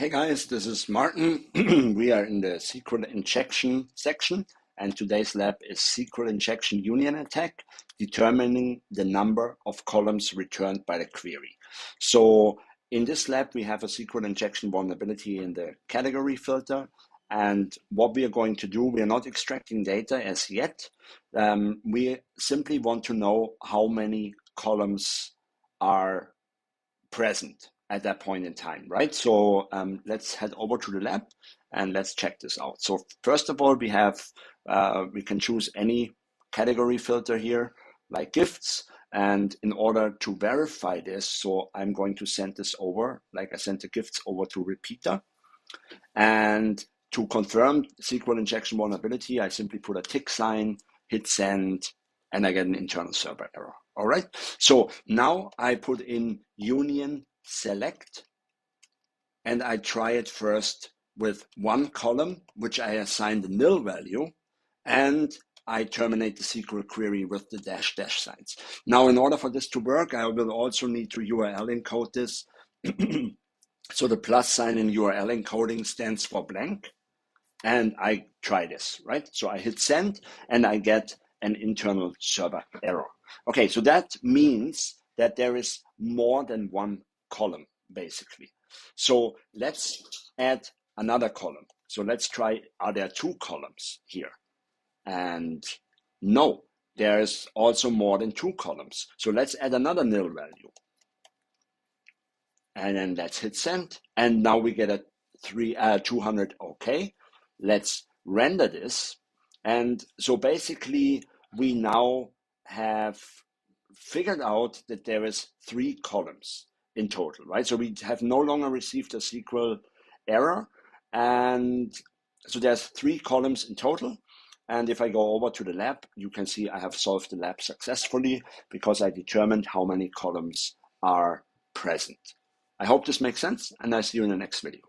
Hey guys, this is Martin. We are in the SQL injection section, and today's lab is SQL injection union attack, determining the number of columns returned by the query. So in this lab, we have a SQL injection vulnerability in the category filter. And what we are going to do, we are not extracting data as yet. We simply want to know how many columns are present at that point in time, right? So let's head over to the lab and let's check this out. So first of all, we can choose any category filter here, like gifts. And in order to verify this, so I'm going to send this over, like I sent the gifts over to repeater. And to confirm SQL injection vulnerability, I simply put a tick sign, hit send, and I get an internal server error. All right. So now I put in union select, and I try it first with one column, which I assign the nil value, and I terminate the SQL query with the dash signs. Now, in order for this to work, I will also need to URL encode this. So the plus sign in URL encoding stands for blank. And I try this, right? So I hit send and I get an internal server error. Okay, so that means that there is more than one column, basically. So let's add another column. So let's try, are there two columns here? And no, there's also more than two columns. So let's add another nil value. And then let's hit send. And now we get a 200 okay. Let's render this. And so basically, we now have figured out that there is 3 columns in total, right? So we have no longer received a SQL error. And so there's 3 columns in total. And if I go over to the lab, you can see I have solved the lab successfully because I determined how many columns are present. I hope this makes sense, and I'll see you in the next video.